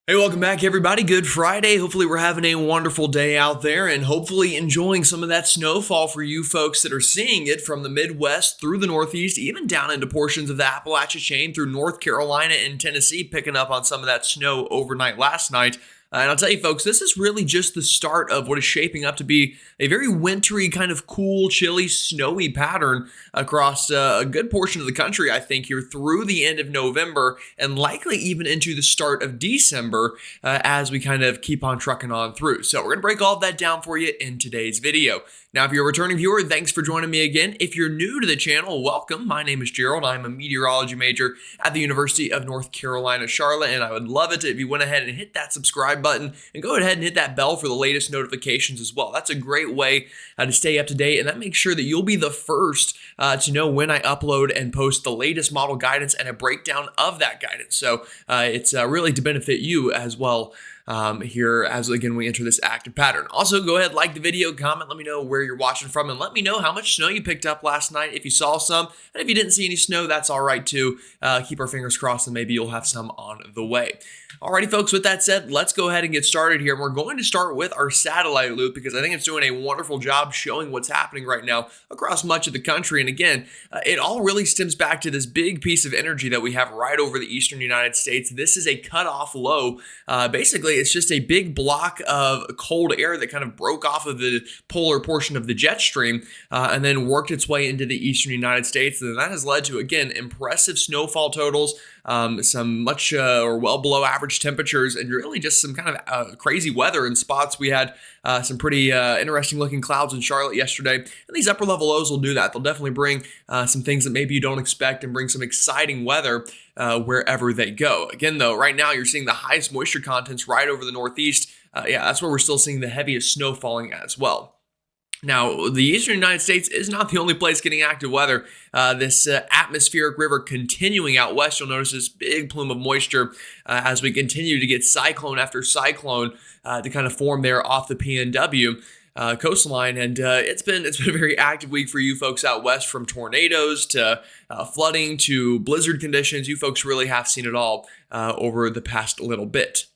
Hey, welcome back, everybody. Good Friday. Hopefully, we're having a wonderful day out there and hopefully enjoying some of that snowfall for you folks that are seeing it from the Midwest through the Northeast, even down into portions of the Appalachia chain through North Carolina and Tennessee, picking up on some of that snow overnight last night. And I'll tell you, folks, this is really just the start of what is shaping up to be a very wintry, kind of cool, chilly, snowy pattern across a good portion of the country, I think, here through the end of November and likely even into the start of December as we kind of keep on trucking on through. So we're going to break all of that down for you in today's video. Now, if you're a returning viewer, thanks for joining me again. If you're new to the channel, welcome. My name is Gerald. I'm a meteorology major at the University of North Carolina, Charlotte, and I would love it if you went ahead and hit that subscribe button and go ahead and hit that bell for the latest notifications as well. That's a great way to stay up to date, and that makes sure that you'll be the first to know when I upload and post the latest model guidance and a breakdown of that guidance. So it's really to benefit you as well. Here as again we enter this active pattern. Also, go ahead, like the video, comment, let me know where you're watching from, and let me know how much snow you picked up last night if you saw some, and if you didn't see any snow, that's all right too. Keep our fingers crossed and maybe you'll have some on the way. Alrighty, folks, with that said, let's go ahead and get started here. And we're going to start with our satellite loop because I think it's doing a wonderful job showing what's happening right now across much of the country. And again, it all really stems back to this big piece of energy that we have right over the eastern United States. This is a cutoff low. Basically, it's just a big block of cold air that kind of broke off of the polar portion of the jet stream and then worked its way into the eastern United States. And that has led to, again, impressive snowfall totals, some much or well below average temperatures, and really just some kind of crazy weather in spots. We had some pretty interesting looking clouds in Charlotte yesterday, and these upper level lows will do that. They'll definitely bring some things that maybe you don't expect and bring some exciting weather wherever they go. Again, though, right now you're seeing the highest moisture contents right over the Northeast. Yeah, that's where we're still seeing the heaviest snow falling as well. Now, the eastern United States is not the only place getting active weather. This atmospheric river continuing out west, you'll notice this big plume of moisture as we continue to get cyclone after cyclone to kind of form there off the PNW coastline. And it's been a very active week for you folks out west, from tornadoes to flooding to blizzard conditions. You folks really have seen it all over the past little bit.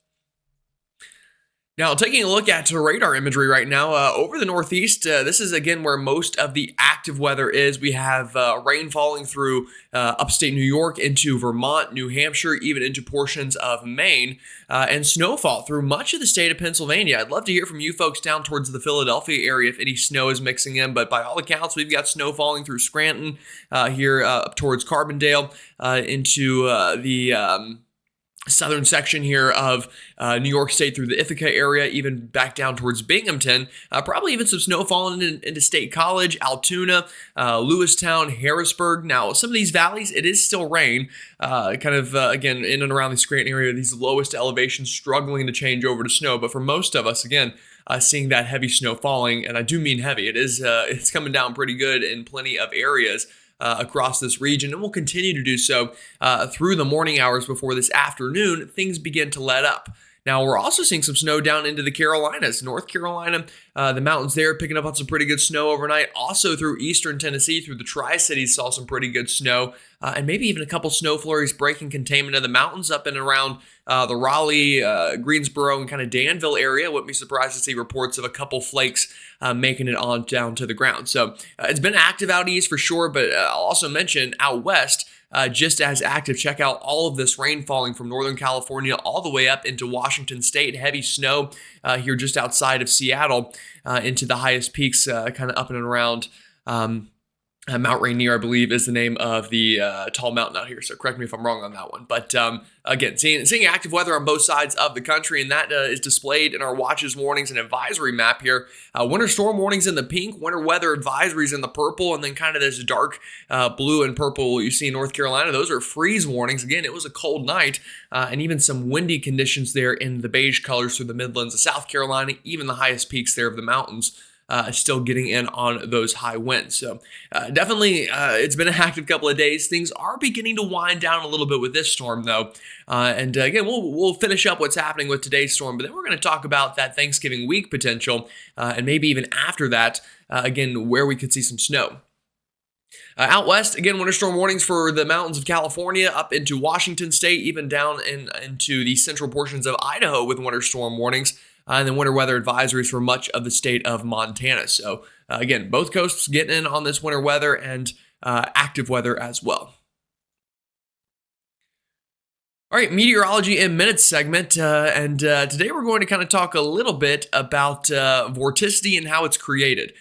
Now, taking a look at radar imagery right now, over the Northeast, this is again where most of the active weather is. We have rain falling through upstate New York into Vermont, New Hampshire, even into portions of Maine, and snowfall through much of the state of Pennsylvania. I'd love to hear from you folks down towards the Philadelphia area if any snow is mixing in, but by all accounts, we've got snow falling through Scranton, here up towards Carbondale, into the southern section here of New York State through the Ithaca area, even back down towards Binghamton. Probably even some snow falling into State College, Altoona, Lewistown, Harrisburg. Now, some of these valleys, it is still rain, again, in and around the Scranton area, these lowest elevations struggling to change over to snow. But for most of us, again, seeing that heavy snow falling, and I do mean heavy, it's coming down pretty good in plenty of areas across this region, and will continue to do so through the morning hours. Before this afternoon, things begin to let up. Now, we're also seeing some snow down into the Carolinas, North Carolina, the mountains there picking up on some pretty good snow overnight. Also through eastern Tennessee, through the Tri-Cities, saw some pretty good snow, and maybe even a couple snow flurries breaking containment of the mountains up and around the Raleigh, Greensboro, and kind of Danville area. Wouldn't be surprised to see reports of a couple flakes making it on down to the ground. So it's been active out east for sure, but I'll also mention out west, just as active. Check out all of this rain falling from Northern California all the way up into Washington State. Heavy snow here just outside of Seattle into the highest peaks, kind of up and around Mount Rainier, I believe, is the name of the tall mountain out here. So correct me if I'm wrong on that one. But again, seeing active weather on both sides of the country, and that is displayed in our watches, warnings, and advisory map here. Winter storm warnings in the pink, winter weather advisories in the purple, and then kind of this dark blue and purple you see in North Carolina. Those are freeze warnings. Again, it was a cold night, and even some windy conditions there in the beige colors through the Midlands of South Carolina, even the highest peaks there of the mountains. Still getting in on those high winds. So definitely it's been an active couple of days. Things are beginning to wind down a little bit with this storm though. And again, we'll finish up what's happening with today's storm, but then we're going to talk about that Thanksgiving week potential and maybe even after that, again, where we could see some snow. Out west, again, winter storm warnings for the mountains of California up into Washington state, even down into the central portions of Idaho with winter storm warnings, and then winter weather advisories for much of the state of Montana. So, again, both coasts getting in on this winter weather and active weather as well. All right, Meteorology in Minutes segment. And today we're going to kind of talk a little bit about vorticity and how it's created.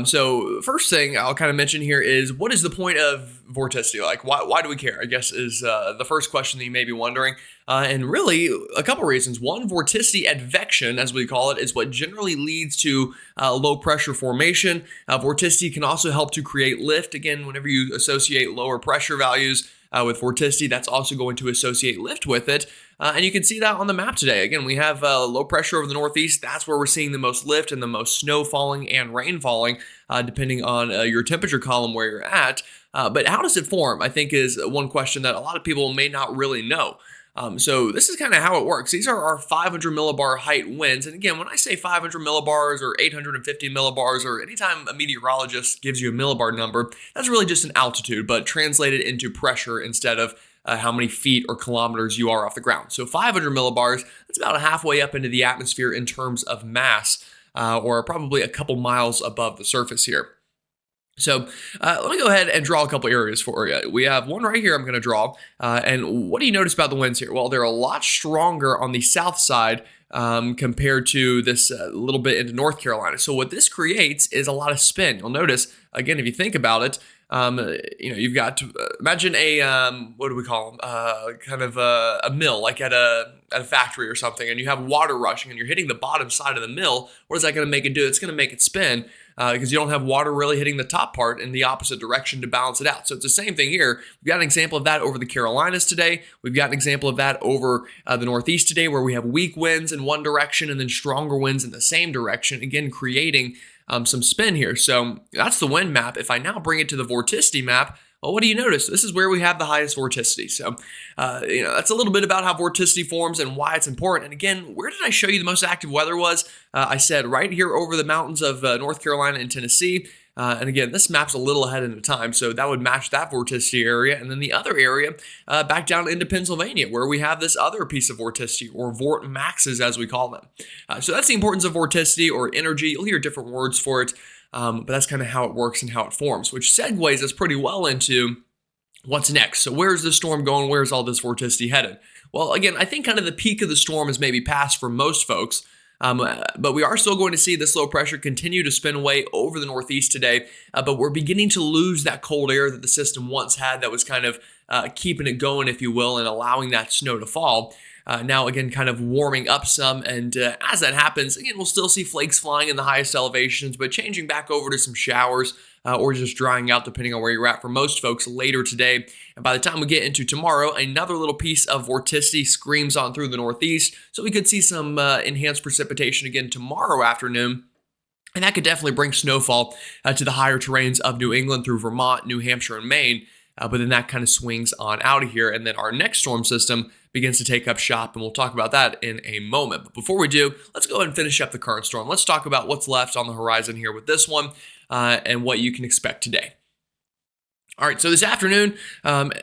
So first thing I'll kind of mention here is what is the point of vorticity? Like, why do we care? I guess is the first question that you may be wondering. And really, a couple reasons. One, vorticity advection, as we call it, is what generally leads to low pressure formation. Vorticity can also help to create lift. Again, whenever you associate lower pressure values with vorticity, that's also going to associate lift with it. And you can see that on the map today. Again, we have low pressure over the northeast. That's where we're seeing the most lift and the most snow falling and rain falling, depending on your temperature column where you're at. But how does it form, I think, is one question that a lot of people may not really know. So this is kind of how it works. These are our 500 millibar height winds. And again, when I say 500 millibars or 850 millibars, or anytime a meteorologist gives you a millibar number, that's really just an altitude, but translated into pressure instead of how many feet or kilometers you are off the ground. So 500 millibars, that's about halfway up into the atmosphere in terms of mass, or probably a couple miles above the surface here. So let me go ahead and draw a couple areas for you. We have one right here I'm going to draw. And what do you notice about the winds here? Well, they're a lot stronger on the south side compared to this little bit into North Carolina. So what this creates is a lot of spin. You'll notice, again, if you think about it, you've got to imagine a, what do we call them? Kind of a mill, like at a factory or something, and you have water rushing and you're hitting the bottom side of the mill. What is that going to make it do? It's going to make it spin. Because you don't have water really hitting the top part in the opposite direction to balance it out. So it's the same thing here. We've got an example of that over the Carolinas today. We've got an example of that over the Northeast today, where we have weak winds in one direction and then stronger winds in the same direction, again, creating some spin here. So that's the wind map. If I now bring it to the vorticity map, well, what do you notice? This is where we have the highest vorticity. So, that's a little bit about how vorticity forms and why it's important. And again, where did I show you the most active weather was? I said right here over the mountains of North Carolina and Tennessee. And again, this map's a little ahead in the time, so that would match that vorticity area. And then the other area back down into Pennsylvania, where we have this other piece of vorticity, or vort maxes as we call them. So that's the importance of vorticity or energy. You'll hear different words for it. But that's kind of how it works and how it forms, which segues us pretty well into what's next. So where's the storm going? Where's all this vorticity headed? Well, again, I think kind of the peak of the storm is maybe past for most folks, but we are still going to see this low pressure continue to spin away over the northeast today, but we're beginning to lose that cold air that the system once had that was kind of keeping it going, if you will, and allowing that snow to fall. Now, again, kind of warming up some. And as that happens, again, we'll still see flakes flying in the highest elevations, but changing back over to some showers or just drying out depending on where you're at for most folks later today. And by the time we get into tomorrow, another little piece of vorticity screams on through the northeast. So we could see some enhanced precipitation again tomorrow afternoon. And that could definitely bring snowfall to the higher terrains of New England through Vermont, New Hampshire, and Maine. But then that kind of swings on out of here. And then our next storm system begins to take up shop. And we'll talk about that in a moment. But before we do, let's go ahead and finish up the current storm. Let's talk about what's left on the horizon here with this one and what you can expect today. All right, so this afternoon,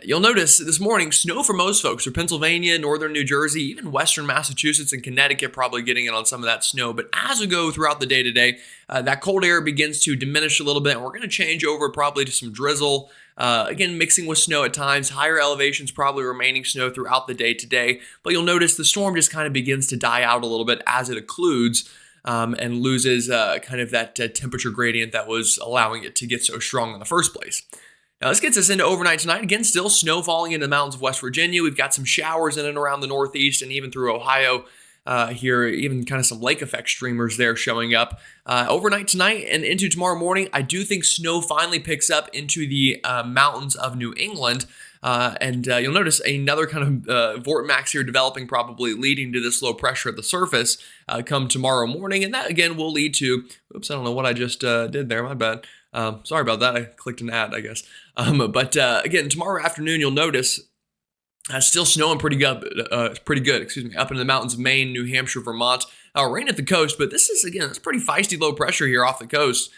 you'll notice this morning, snow for most folks are Pennsylvania, northern New Jersey, even western Massachusetts and Connecticut probably getting in on some of that snow. But as we go throughout the day today, that cold air begins to diminish a little bit, and we're going to change over probably to some drizzle, again, mixing with snow at times. Higher elevations probably remaining snow throughout the day today. But you'll notice the storm just kind of begins to die out a little bit as it occludes and loses kind of that temperature gradient that was allowing it to get so strong in the first place. Now, this gets us into overnight tonight. Again, still snow falling in the mountains of West Virginia. We've got some showers in and around the Northeast and even through Ohio here, even kind of some lake effect streamers there showing up. Overnight tonight and into tomorrow morning, I do think snow finally picks up into the mountains of New England. And you'll notice another kind of vortex here developing, probably leading to this low pressure at the surface come tomorrow morning. And that, again, will lead to, oops, I don't know what I just did there. My bad. Sorry about that. I clicked an ad, I guess. But again, tomorrow afternoon, you'll notice Still snowing pretty good, excuse me, up in the mountains of Maine, New Hampshire, Vermont. Rain at the coast, but this is, again, it's pretty feisty low pressure here off the coast.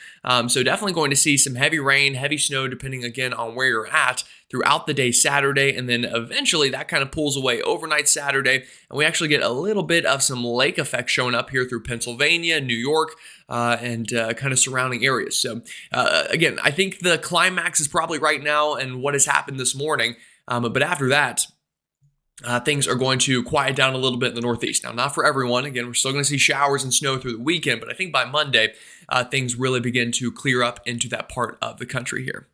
So definitely going to see some heavy rain, heavy snow, depending again on where you're at throughout the day Saturday. And then eventually that kind of pulls away overnight Saturday. And we actually get a little bit of some lake effect showing up here through Pennsylvania, New York, and kind of surrounding areas. So again, I think the climax is probably right now and what has happened this morning. But after that, things are going to quiet down a little bit in the Northeast. Now, not for everyone. Again, we're still going to see showers and snow through the weekend, but I think by Monday, things really begin to clear up into that part of the country here.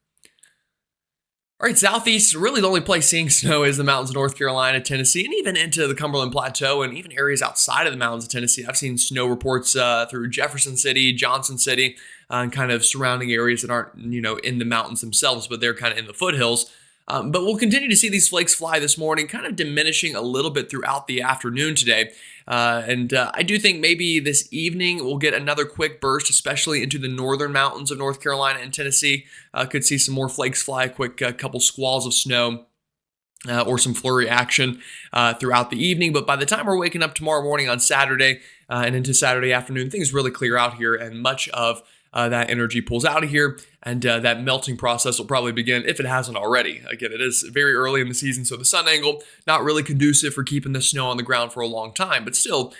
All right, Southeast, really the only place seeing snow is the mountains of North Carolina, Tennessee, and even into the Cumberland Plateau and even areas outside of the mountains of Tennessee. I've seen snow reports through Jefferson City, Johnson City, and kind of surrounding areas that aren't, in the mountains themselves, but they're kind of in the foothills. But we'll continue to see these flakes fly this morning, kind of diminishing a little bit throughout the afternoon today. And I do think maybe this evening we'll get another quick burst, especially into the northern mountains of North Carolina and Tennessee. Could see some more flakes fly, a quick couple squalls of snow. Or some flurry action throughout the evening. But by the time we're waking up tomorrow morning on Saturday and into Saturday afternoon, things really clear out here, and much of that energy pulls out of here, and that melting process will probably begin if it hasn't already. Again, it is very early in the season, so the sun angle not really conducive for keeping the snow on the ground for a long time, but still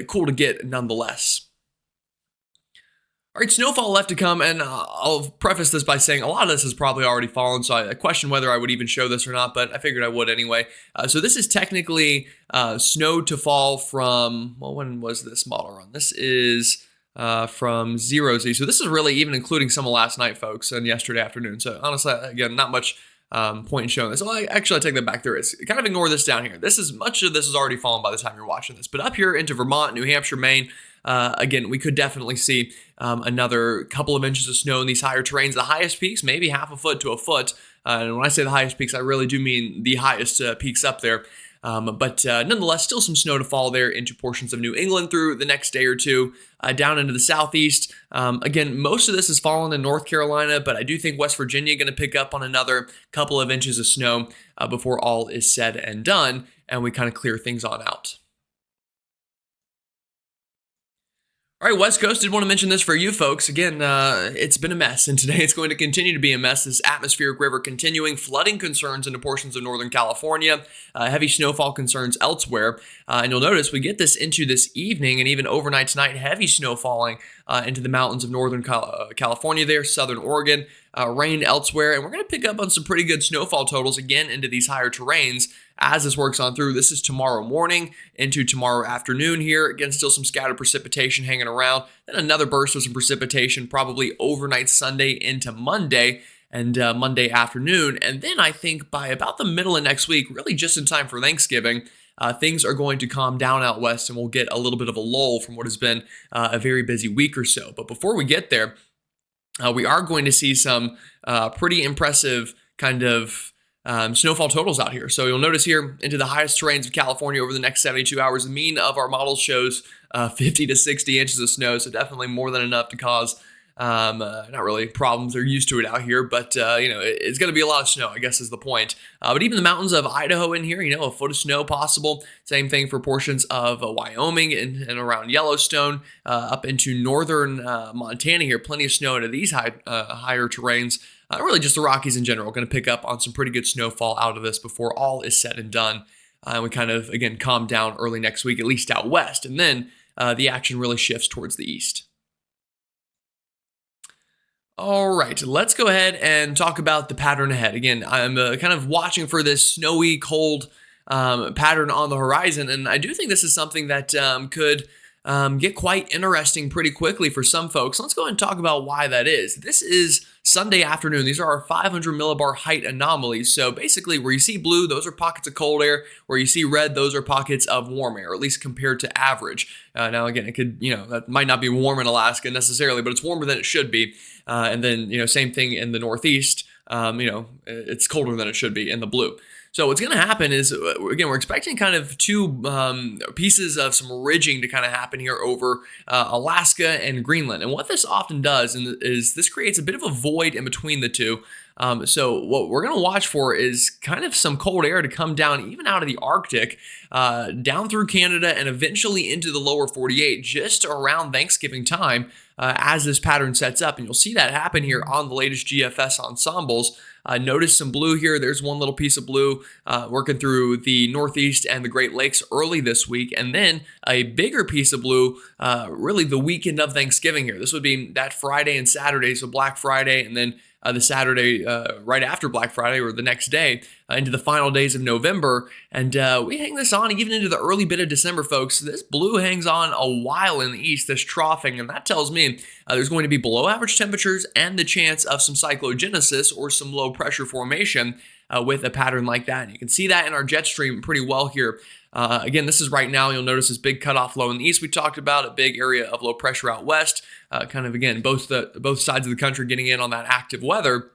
cool to get nonetheless. All right, snowfall left to come, and I'll preface this by saying a lot of this has probably already fallen, so I question whether I would even show this or not, but I figured I would anyway. So this is technically snow to fall from, well, when was this model run? This is from 0Z. So this is really even including some of last night, folks, and yesterday afternoon. So honestly, again, not much point in showing this. Well, I take that back. There is. Kind of ignore this down here. Much of this is already fallen by the time you're watching this. But up here into Vermont, New Hampshire, Maine, again, we could definitely see another couple of inches of snow in these higher terrains. The highest peaks, maybe half a foot to a foot. And when I say the highest peaks, I really do mean the highest peaks up there. But nonetheless, still some snow to fall there into portions of New England through the next day or two, down into the southeast. Again, most of this is fallen in North Carolina, but I do think West Virginia going to pick up on another couple of inches of snow before all is said and done, and we kind of clear things on out. All right, West Coast, did want to mention this for you folks. Again, it's been a mess, and today it's going to continue to be a mess. This atmospheric river continuing, flooding concerns into portions of Northern California, heavy snowfall concerns elsewhere. And you'll notice we get this into this evening and even overnight tonight, heavy snow falling into the mountains of Northern California there, Southern Oregon, rain elsewhere. And we're going to pick up on some pretty good snowfall totals again into these higher terrains as this works on through. This is tomorrow morning into tomorrow afternoon here. Again, still some scattered precipitation hanging around. Then another burst of some precipitation probably overnight Sunday into Monday and Monday afternoon. And then I think by about the middle of next week, really just in time for Thanksgiving, things are going to calm down out west, and we'll get a little bit of a lull from what has been a very busy week or so. But before we get there, we are going to see some pretty impressive kind of snowfall totals out here. So you'll notice here into the highest terrains of California over the next 72 hours, the mean of our model shows 50 to 60 inches of snow. So definitely more than enough to cause not really problems. They're used to it out here, but it's going to be a lot of snow, I guess is the point. But even the mountains of Idaho in here, a foot of snow possible. Same thing for portions of Wyoming and around Yellowstone, up into northern Montana here. Plenty of snow into these higher terrains. Really just the Rockies in general, going to pick up on some pretty good snowfall out of this before all is said and done. And we kind of, again, calm down early next week, at least out west. And then the action really shifts towards the east. All right, let's go ahead and talk about the pattern ahead. Again, I'm kind of watching for this snowy, cold pattern on the horizon. And I do think this is something that could get quite interesting pretty quickly for some folks. Let's go ahead and talk about why that is. This is Sunday afternoon. These are our 500 millibar height anomalies. So basically where you see blue, those are pockets of cold air. Where you see red, those are pockets of warm air, at least compared to average. Now, again, it could, that might not be warm in Alaska necessarily, but it's warmer than it should be. And then, same thing in the Northeast, it's colder than it should be in the blue. So what's going to happen is, again, we're expecting kind of two pieces of some ridging to kind of happen here over Alaska and Greenland. And what this often does is this creates a bit of a void in between the two. So what we're going to watch for is kind of some cold air to come down even out of the Arctic, down through Canada and eventually into the lower 48 just around Thanksgiving time as this pattern sets up. And you'll see that happen here on the latest GFS ensembles. Notice some blue here. There's one little piece of blue working through the Northeast and the Great Lakes early this week. And then a bigger piece of blue really the weekend of Thanksgiving here. This would be that Friday and Saturday, so Black Friday, and then the Saturday right after Black Friday or the next day into the final days of November. And we hang this on even into the early bit of December, folks. This blue hangs on a while in the east, this troughing, and that tells me there's going to be below average temperatures and the chance of some cyclogenesis or some low pressure formation with a pattern like that. And you can see that in our jet stream pretty well here. Again, this is right now. You'll notice this big cutoff low in the east we talked about, a big area of low pressure out west. Kind of, again, both sides of the country getting in on that active weather.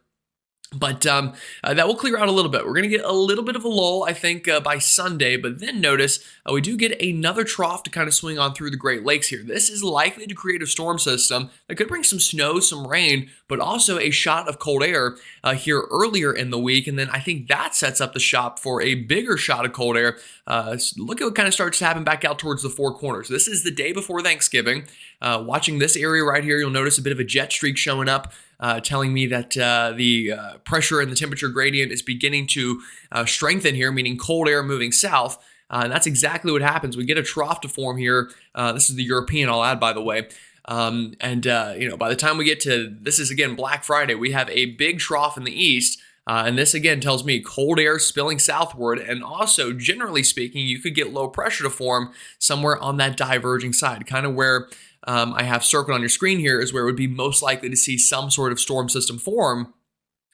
But that will clear out a little bit. We're going to get a little bit of a lull, I think, by Sunday. But then notice we do get another trough to kind of swing on through the Great Lakes here. This is likely to create a storm system that could bring some snow, some rain, but also a shot of cold air here earlier in the week. And then I think that sets up the shop for a bigger shot of cold air. Look at what kind of starts to happen back out towards the Four Corners. This is the day before Thanksgiving. Watching this area right here, you'll notice a bit of a jet streak showing up. Telling me that the pressure and the temperature gradient is beginning to strengthen here, meaning cold air moving south. And that's exactly what happens. We get a trough to form here. This is the European, I'll add, by the way. By the time we get to, this is again Black Friday, we have a big trough in the east. And this again tells me cold air spilling southward. And also, generally speaking, you could get low pressure to form somewhere on that diverging side, kind of where I have circled on your screen here is where it would be most likely to see some sort of storm system form.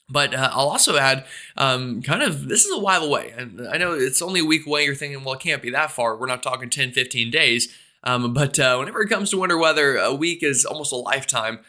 But I'll also add, this is a while away. And I know it's only a week away. You're thinking, well, it can't be that far. We're not talking 10, 15 days. But whenever it comes to winter weather, a week is almost a lifetime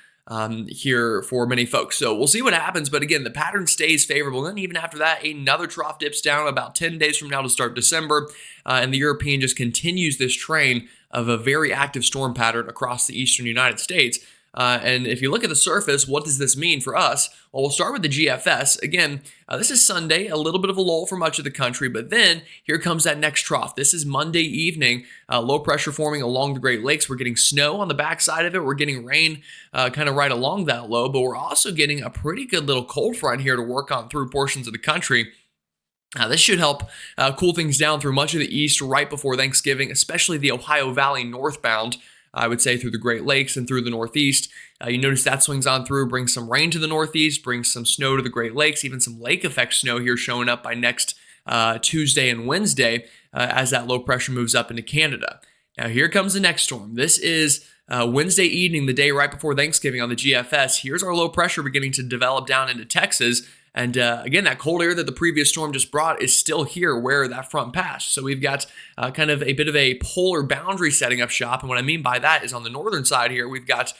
here for many folks. So we'll see what happens. But again, the pattern stays favorable. And then even after that, another trough dips down about 10 days from now to start December. And the European just continues this train of a very active storm pattern across the eastern United States. And if you look at the surface, what does this mean for us? Well, we'll start with the GFS. Again, this is Sunday, a little bit of a lull for much of the country, but then here comes that next trough. This is Monday evening, low pressure forming along the Great Lakes. We're getting snow on the backside of it. We're getting rain kind of right along that low, but we're also getting a pretty good little cold front here to work on through portions of the country. This should help cool things down through much of the east right before Thanksgiving, especially the Ohio Valley northbound, I would say through the Great Lakes and through the Northeast. You notice that swings on through, brings some rain to the Northeast, brings some snow to the Great Lakes, even some lake effect snow here showing up by next Tuesday and Wednesday as that low pressure moves up into Canada. Now here comes the next storm. This is Wednesday evening, the day right before Thanksgiving on the GFS. Here's our low pressure beginning to develop down into Texas. And again, that cold air that the previous storm just brought is still here where that front passed. So we've got kind of a bit of a polar boundary setting up shop. And what I mean by that is on the northern side here, we've got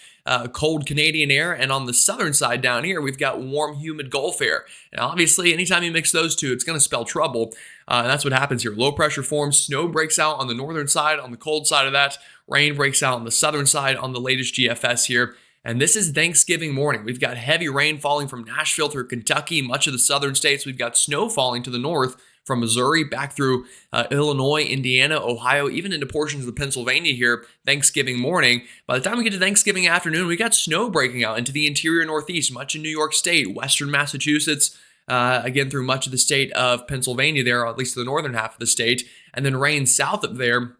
cold Canadian air. And on the southern side down here, we've got warm, humid Gulf air. And obviously, anytime you mix those two, it's going to spell trouble. And that's what happens here. Low pressure forms, snow breaks out on the northern side, on the cold side of that. Rain breaks out on the southern side on the latest GFS here. And this is Thanksgiving morning. We've got heavy rain falling from Nashville through Kentucky, much of the southern states. We've got snow falling to the north from Missouri back through Illinois, Indiana, Ohio, even into portions of Pennsylvania here Thanksgiving morning. By the time we get to Thanksgiving afternoon, we got snow breaking out into the interior Northeast, much in New York State, western Massachusetts, again through much of the state of Pennsylvania there, or at least the northern half of the state, and then rain south of there.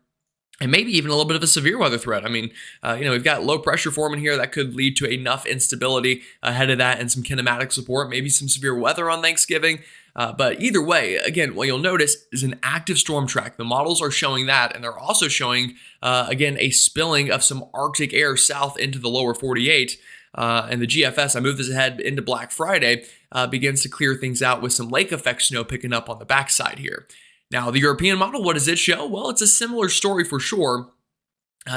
And maybe even a little bit of a severe weather threat. I mean, we've got low pressure forming here that could lead to enough instability ahead of that and some kinematic support, maybe some severe weather on Thanksgiving. But either way, again, what you'll notice is an active storm track. The models are showing that, and they're also showing, again, a spilling of some Arctic air south into the lower 48. And the GFS, I move this ahead into Black Friday, begins to clear things out with some lake effect snow picking up on the backside here. Now, the European model, what does it show? Well, it's a similar story for sure.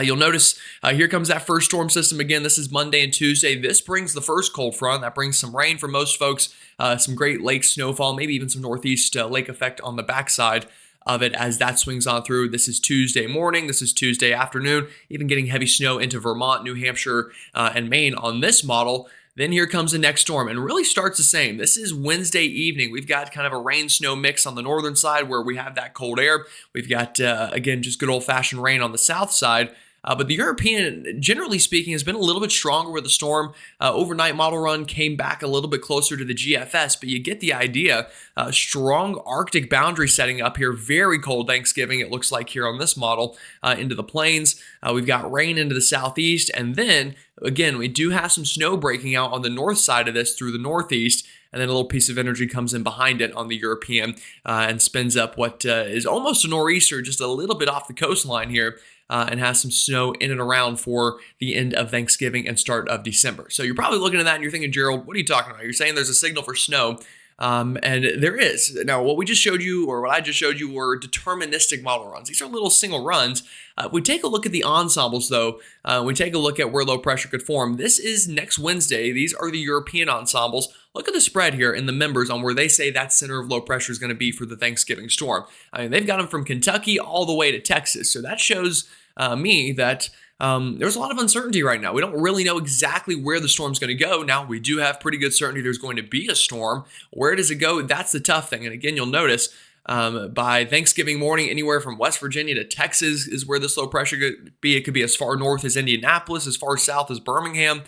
You'll notice here comes that first storm system again. This is Monday and Tuesday. This brings the first cold front. That brings some rain for most folks, some Great Lakes snowfall, maybe even some Northeast lake effect on the backside of it as that swings on through. This is Tuesday morning. This is Tuesday afternoon, even getting heavy snow into Vermont, New Hampshire, and Maine on this model. Then here comes the next storm and really starts the same. This is Wednesday evening. We've got kind of a rain snow mix on the northern side where we have that cold air. We've got, again, just good old fashioned rain on the south side. But the European, generally speaking, has been a little bit stronger with the storm. Overnight model run came back a little bit closer to the GFS, but you get the idea. Strong Arctic boundary setting up here. Very cold Thanksgiving, it looks like here on this model, into the plains. We've got rain into the southeast, and then, again, we do have some snow breaking out on the north side of this through the northeast. And then a little piece of energy comes in behind it on the European and spins up what is almost a nor'easter, just a little bit off the coastline here. And has some snow in and around for the end of Thanksgiving and start of December. So you're probably looking at that and you're thinking, Gerald, what are you talking about? You're saying there's a signal for snow. And there is. Now, what we just showed you, or what I just showed you, were deterministic model runs. These are little single runs. If we take a look at the ensembles, though, we take a look at where low pressure could form. This is next Wednesday. These are the European ensembles. Look at the spread here in the members on where they say that center of low pressure is going to be for the Thanksgiving storm. I mean, they've got them from Kentucky all the way to Texas. So that shows me that there's a lot of uncertainty right now. We don't really know exactly where the storm's going to go. Now, we do have pretty good certainty there's going to be a storm. Where does it go? That's the tough thing. And again, you'll notice by Thanksgiving morning, anywhere from West Virginia to Texas is where this low pressure could be. It could be as far north as Indianapolis, as far south as Birmingham.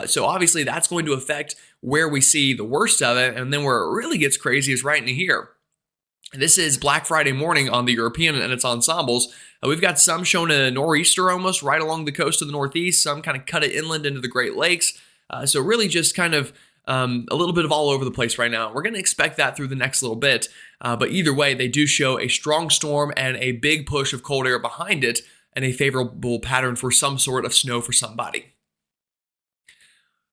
So obviously, that's going to affect where we see the worst of it. And then where it really gets crazy is right in here. This is Black Friday morning on the European and its ensembles. We've got some showing a nor'easter almost right along the coast of the Northeast. Some kind of cut it inland into the Great Lakes. So really just kind of a little bit of all over the place right now. We're going to expect that through the next little bit. But either way, they do show a strong storm and a big push of cold air behind it and a favorable pattern for some sort of snow for somebody.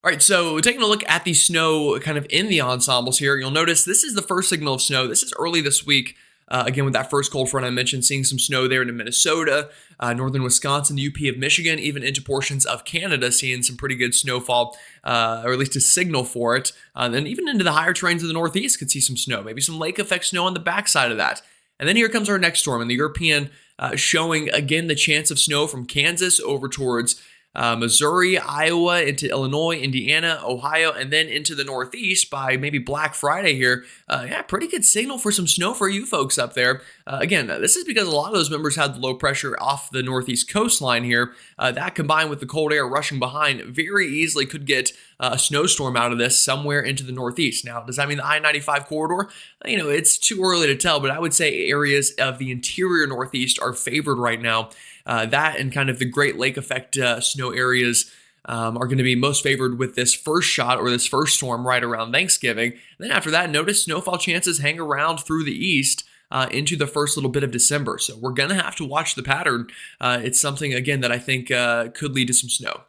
All right, so taking a look at the snow kind of in the ensembles here, you'll notice this is the first signal of snow. This is early this week. Again, with that first cold front I mentioned, seeing some snow there into Minnesota, northern Wisconsin, the UP of Michigan, even into portions of Canada, seeing some pretty good snowfall, or at least a signal for it. Then even into the higher terrains of the Northeast could see some snow, maybe some lake effect snow on the backside of that. And then here comes our next storm in the European, showing again the chance of snow from Kansas over towards Missouri, Iowa, into Illinois, Indiana, Ohio, and then into the Northeast by maybe Black Friday here. Yeah, pretty good signal for some snow for you folks up there. Again, this is because a lot of those members had the low pressure off the Northeast coastline here. That combined with the cold air rushing behind very easily could get a snowstorm out of this somewhere into the Northeast. Now, does that mean the I-95 corridor? You know, it's too early to tell, but I would say areas of the interior Northeast are favored right now. That and kind of the Great Lake effect snow areas are going to be most favored with this first shot or this first storm right around Thanksgiving. And then after that, notice snowfall chances hang around through the east into the first little bit of December. So we're going to have to watch the pattern. It's something, again, that I think could lead to some snow.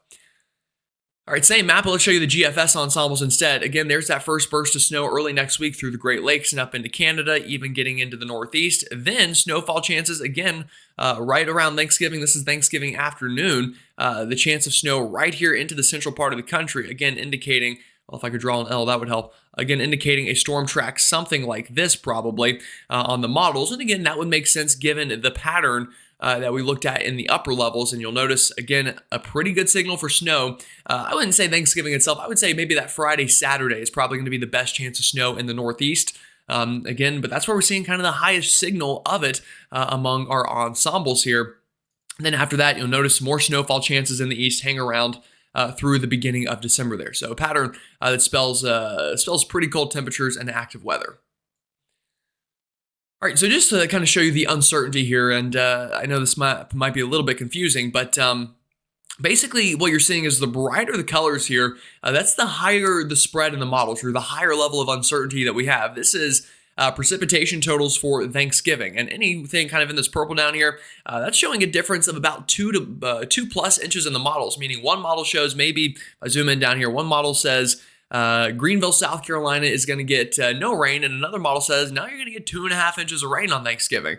All right, same map, but let's show you the GFS ensembles instead. Again, there's that first burst of snow early next week through the Great Lakes and up into Canada, even getting into the Northeast. Then snowfall chances, again, right around Thanksgiving. This is Thanksgiving afternoon. The chance of snow right here into the central part of the country, again, indicating, well, if I could draw an L, that would help. Again, indicating a storm track, something like this probably on the models. And again, that would make sense given the pattern that we looked at in the upper levels. And you'll notice, again, a pretty good signal for snow. I wouldn't say Thanksgiving itself. I would say maybe that Friday, Saturday is probably going to be the best chance of snow in the Northeast. Again, but that's where we're seeing kind of the highest signal of it among our ensembles here. And then after that, you'll notice more snowfall chances in the east hang around through the beginning of December there. So a pattern that spells pretty cold temperatures and active weather. All right, so just to kind of show you the uncertainty here, and I know this might be a little bit confusing, but basically what you're seeing is the brighter the colors here, that's the higher the spread in the models, or the higher level of uncertainty that we have. This is precipitation totals for Thanksgiving, and anything kind of in this purple down here, that's showing a difference of about 2+ inches in the models, meaning one model shows maybe, if I zoom in down here, one model says Greenville, South Carolina is going to get no rain, and another model says now you're going to get 2.5 inches of rain on Thanksgiving.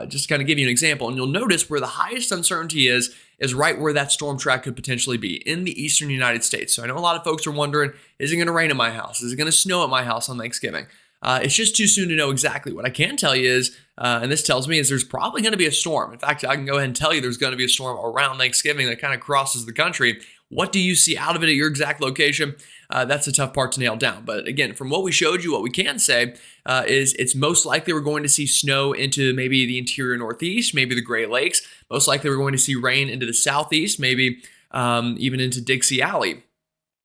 Just to kind of give you an example, and you'll notice where the highest uncertainty is right where that storm track could potentially be in the eastern United States. So I know a lot of folks are wondering, is it going to rain at my house? Is it going to snow at my house on Thanksgiving? It's just too soon to know exactly. What I can tell you is, and this tells me, is there's probably going to be a storm. In fact, I can go ahead and tell you there's going to be a storm around Thanksgiving that kind of crosses the country. What do you see out of it at your exact location? That's a tough part to nail down. But again, from what we showed you, what we can say is it's most likely we're going to see snow into maybe the interior Northeast, maybe the Great Lakes. Most likely we're going to see rain into the Southeast, maybe even into Dixie Alley.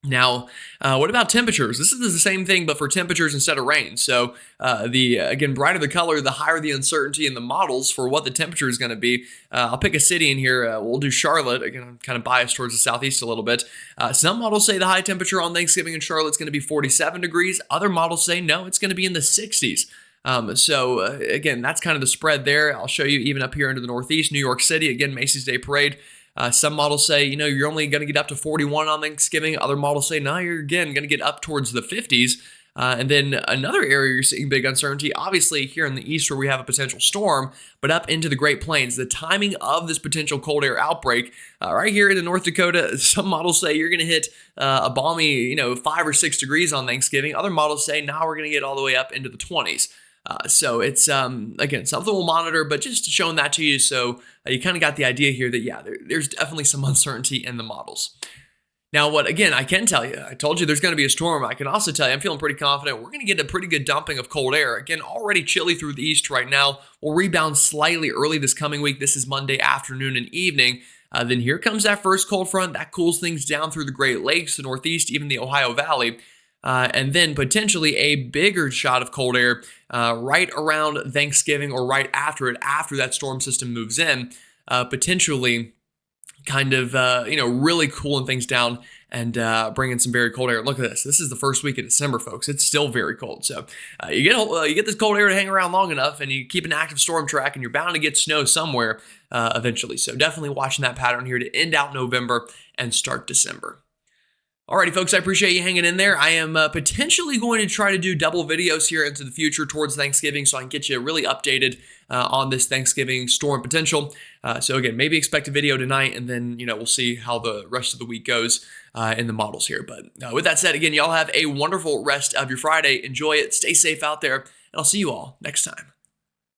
Now, what about temperatures? This is the same thing, but for temperatures instead of rain. So, again, brighter the color, the higher the uncertainty in the models for what the temperature is going to be. I'll pick a city in here. We'll do Charlotte. Again, I'm kind of biased towards the southeast a little bit. Some models say the high temperature on Thanksgiving in Charlotte is going to be 47 degrees. Other models say no, it's going to be in the 60s. Again, that's kind of the spread there. I'll show you even up here into the Northeast, New York City. Again, Macy's Day Parade. Some models say, you're only going to get up to 41 on Thanksgiving. Other models say, no, you're again going to get up towards the 50s. And then another area you're seeing big uncertainty, obviously here in the east where we have a potential storm, but up into the Great Plains. The timing of this potential cold air outbreak, right here in the North Dakota, some models say you're going to hit a balmy, 5 or 6 degrees on Thanksgiving. Other models say, now we're going to get all the way up into the 20s. So it's, again, something we'll monitor, but just showing that to you so you kind of got the idea here that, yeah, there's definitely some uncertainty in the models. Now, what, again, I can tell you, I told you there's going to be a storm. I can also tell you, I'm feeling pretty confident we're going to get a pretty good dumping of cold air. Again, already chilly through the east right now. We'll rebound slightly early this coming week. This is Monday afternoon and evening. Then here comes that first cold front. That cools things down through the Great Lakes, the Northeast, even the Ohio Valley. And then potentially a bigger shot of cold air right around Thanksgiving or right after it, after that storm system moves in, potentially kind of, really cooling things down and bringing some very cold air. Look at this. This is the first week of December, folks. It's still very cold. So you get this cold air to hang around long enough and you keep an active storm track and you're bound to get snow somewhere eventually. So definitely watching that pattern here to end out November and start December. Alrighty, folks, I appreciate you hanging in there. I am potentially going to try to do double videos here into the future towards Thanksgiving so I can get you really updated on this Thanksgiving storm potential. So again, maybe expect a video tonight, and then, we'll see how the rest of the week goes in the models here. But with that said, again, y'all have a wonderful rest of your Friday. Enjoy it. Stay safe out there, and I'll see you all next time.